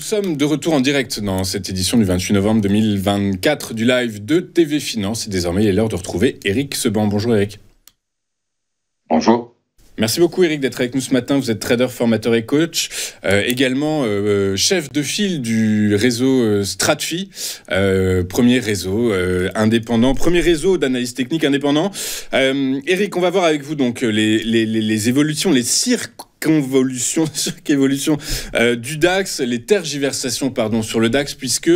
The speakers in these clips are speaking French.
sommes de retour en direct dans cette édition du 28 novembre 2024 du live de TV Finance. Et désormais, il est l'heure de retrouver Eric Seban. Bonjour Eric. Bonjour. Merci beaucoup Eric d'être avec nous ce matin. Vous êtes trader, formateur et coach, également chef de file du réseau Stratfi, premier réseau indépendant, premier réseau d'analyse technique indépendant. Eric, on va voir avec vous donc les évolutions, les circonvolutions du DAX, les tergiversations sur le DAX, puisque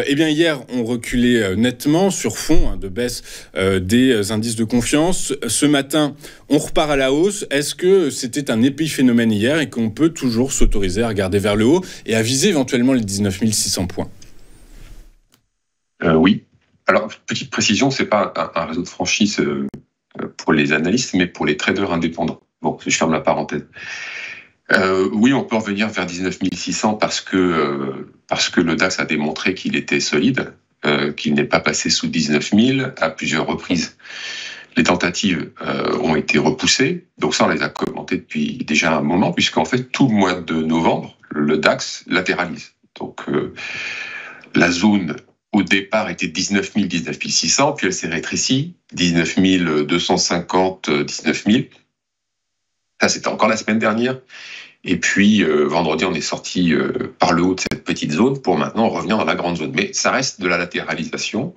hier on reculait nettement sur fond de baisse des indices de confiance. Ce matin, on repart à la hausse. Est-ce que c'était un épiphénomène hier et qu'on peut toujours s'autoriser à regarder vers le haut et à viser éventuellement les 19 600 points ? Oui. Alors, petite précision, c'est pas un réseau de franchise pour les analystes, mais pour les traders indépendants. Bon, je ferme la parenthèse. Oui, on peut revenir vers 19 600 parce que le DAX a démontré qu'il était solide, qu'il n'est pas passé sous 19 000 à plusieurs reprises. Les tentatives ont été repoussées, donc ça on les a commentées depuis déjà un moment, puisqu'en fait tout le mois de novembre, le DAX latéralise. Donc la zone au départ était 19 000, 19 600, puis elle s'est rétrécie, 19 250, 19 000. Ça, c'était encore la semaine dernière. Et puis, vendredi, on est sorti par le haut de cette petite zone pour maintenant revenir dans la grande zone. Mais ça reste de la latéralisation.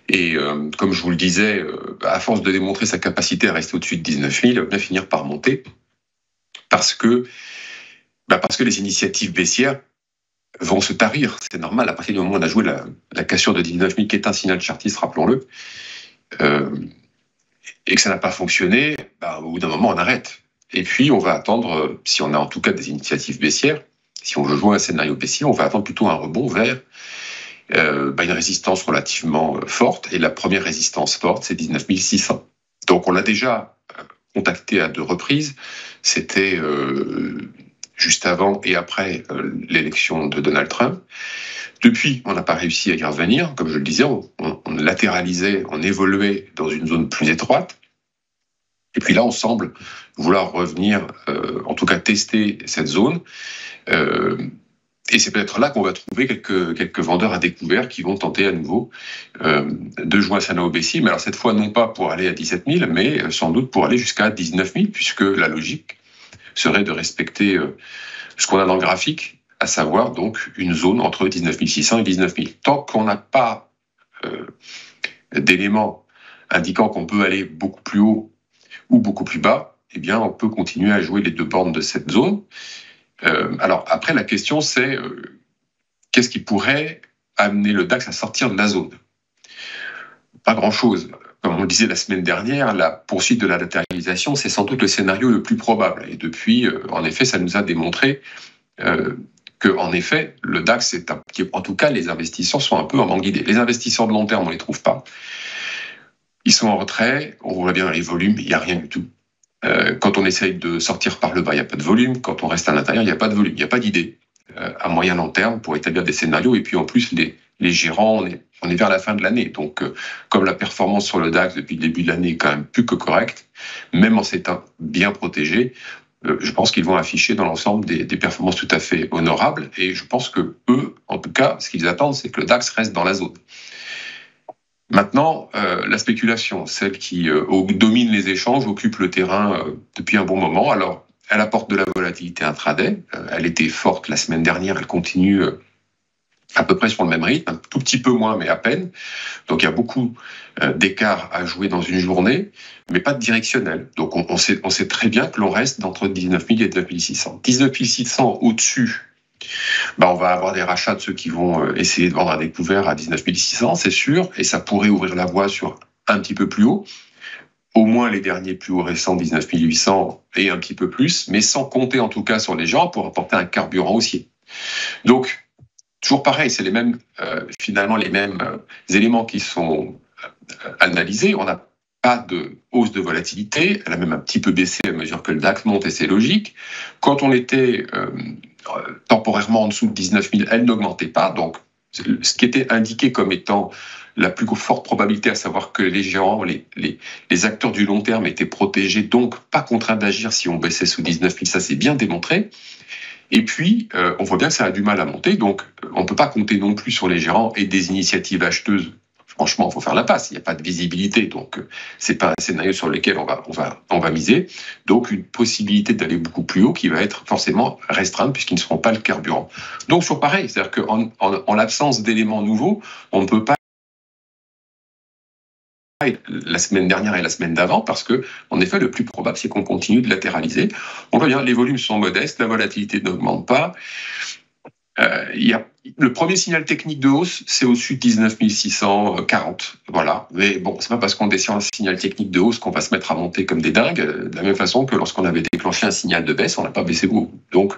Et comme je vous le disais, à force de démontrer sa capacité à rester au-dessus de 19 000, il va bien finir par monter. Parce que les initiatives baissières vont se tarir. C'est normal, à partir du moment où on a joué la cassure de 19 000, qui est un signal chartiste, rappelons-le, et que ça n'a pas fonctionné, au bout d'un moment, on arrête. Et puis, on va attendre, si on a en tout cas des initiatives baissières, si on veut jouer un scénario baissier, on va attendre plutôt un rebond vers une résistance relativement forte. Et la première résistance forte, c'est 19 600. Donc, on l'a déjà contacté à 2 reprises. C'était juste avant et après l'élection de Donald Trump. Depuis, on n'a pas réussi à y revenir. Comme je le disais, on latéralisait, on évoluait dans une zone plus étroite. Et puis là, on semble vouloir revenir, en tout cas tester cette zone. Et c'est peut-être là qu'on va trouver quelques vendeurs à découvert qui vont tenter à nouveau de jouer un scénario baissier. Mais alors cette fois, non pas pour aller à 17 000, mais sans doute pour aller jusqu'à 19 000, puisque la logique serait de respecter ce qu'on a dans le graphique, à savoir donc une zone entre 19 600 et 19 000. Tant qu'on n'a pas d'éléments indiquant qu'on peut aller beaucoup plus haut ou beaucoup plus bas, eh bien, on peut continuer à jouer les 2 bornes de cette zone. Alors, après, la question, c'est qu'est-ce qui pourrait amener le DAX à sortir de la zone ? Pas grand-chose. Comme on le disait la semaine dernière, la poursuite de la latéralisation, c'est sans doute le scénario le plus probable. Et depuis, en effet, ça nous a démontré que, en effet, le DAX, en tout cas, les investisseurs sont un peu en manque d'idées. Les investisseurs de long terme, on ne les trouve pas. Ils sont en retrait, on voit bien dans les volumes, il n'y a rien du tout. Quand on essaye de sortir par le bas, il n'y a pas de volume. Quand on reste à l'intérieur, il n'y a pas de volume, il n'y a pas d'idée à moyen long terme pour établir des scénarios. Et puis en plus, les gérants, on est vers la fin de l'année. Donc, comme la performance sur le DAX depuis le début de l'année est quand même plus que correcte, même en s'étant bien protégé, je pense qu'ils vont afficher dans l'ensemble des performances tout à fait honorables. Et je pense que eux, en tout cas, ce qu'ils attendent, c'est que le DAX reste dans la zone. Maintenant, la spéculation, celle qui domine les échanges, occupe le terrain depuis un bon moment. Alors, elle apporte de la volatilité intraday. Elle était forte la semaine dernière, elle continue à peu près sur le même rythme, un tout petit peu moins, mais à peine. Donc, il y a beaucoup d'écarts à jouer dans une journée, mais pas de directionnel. Donc, on sait très bien que l'on reste d'entre 19 000 et 19 600. 19 600 au-dessus, on va avoir des rachats de ceux qui vont essayer de vendre à découvert à 19 600, c'est sûr, et ça pourrait ouvrir la voie sur un petit peu plus haut, au moins les derniers plus hauts récents, 19 800 et un petit peu plus, mais sans compter en tout cas sur les gens pour apporter un carburant haussier. Donc, toujours pareil, c'est finalement les mêmes éléments qui sont analysés. On n'a pas de hausse de volatilité, elle a même un petit peu baissé à mesure que le DAX monte, et c'est logique. Quand on était temporairement en dessous de 19 000, elle n'augmentait pas. Donc, ce qui était indiqué comme étant la plus forte probabilité, à savoir que les gérants, les acteurs du long terme étaient protégés, donc pas contraints d'agir si on baissait sous 19 000, ça c'est bien démontré. Et puis, on voit bien que ça a du mal à monter, donc on ne peut pas compter non plus sur les gérants et des initiatives acheteuses. Franchement, il faut faire la passe, il n'y a pas de visibilité, donc c'est pas un scénario sur lequel on va miser. Donc une possibilité d'aller beaucoup plus haut qui va être forcément restreinte puisqu'ils ne seront pas le carburant. Donc sur pareil, c'est-à-dire qu'en l'absence d'éléments nouveaux, on ne peut pas la semaine dernière et la semaine d'avant, parce que, en effet, le plus probable, c'est qu'on continue de latéraliser. On voit bien, les volumes sont modestes, la volatilité n'augmente pas. Le premier signal technique de hausse, c'est au-dessus de 19 640. Voilà. Mais bon, c'est pas parce qu'on descend un signal technique de hausse qu'on va se mettre à monter comme des dingues, de la même façon que lorsqu'on avait déclenché un signal de baisse, on n'a pas baissé beaucoup. Donc,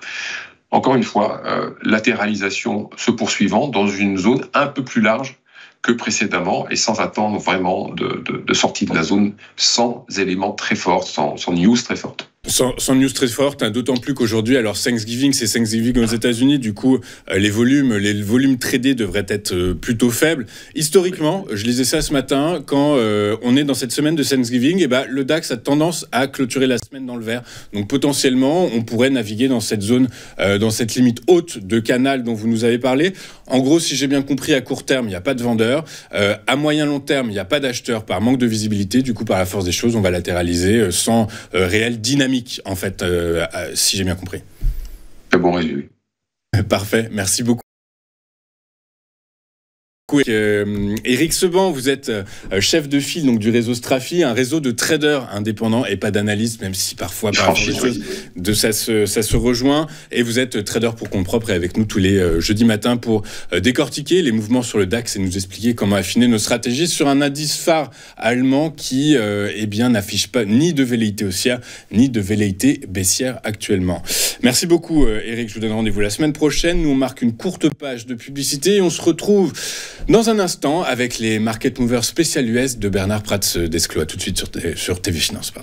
encore une fois, latéralisation se poursuivant dans une zone un peu plus large que précédemment et sans attendre vraiment de sortie de la zone, sans éléments très forts, sans news très fortes. Sans news très forte, hein, d'autant plus qu'aujourd'hui, alors Thanksgiving, c'est Thanksgiving aux États-Unis, du coup, les volumes tradés devraient être plutôt faibles. Historiquement, je lisais ça ce matin, quand on est dans cette semaine de Thanksgiving, et ben, le DAX a tendance à clôturer la semaine dans le vert. Donc potentiellement, on pourrait naviguer dans cette zone, dans cette limite haute de canal dont vous nous avez parlé. En gros, si j'ai bien compris, à court terme, il n'y a pas de vendeurs. À moyen long terme, il n'y a pas d'acheteurs par manque de visibilité. Du coup, par la force des choses, on va latéraliser sans réelle dynamique. En fait, si j'ai bien compris. C'est bon résumé. Parfait, merci beaucoup. Éric Seban, vous êtes chef de file donc, du réseau Strafi, un réseau de traders indépendants et pas d'analystes, même si parfois ça se rejoint. Et vous êtes trader pour compte propre et avec nous tous les jeudis matins pour décortiquer les mouvements sur le DAX et nous expliquer comment affiner nos stratégies sur un indice phare allemand qui n'affiche pas ni de velléité haussière ni de velléité baissière actuellement. Merci beaucoup Éric, je vous donne rendez-vous la semaine prochaine. Nous on marque une courte page de publicité et on se retrouve dans un instant avec les Market Movers spécial US de Bernard Prats-Desclos. À tout de suite sur TV Finance. Pardon.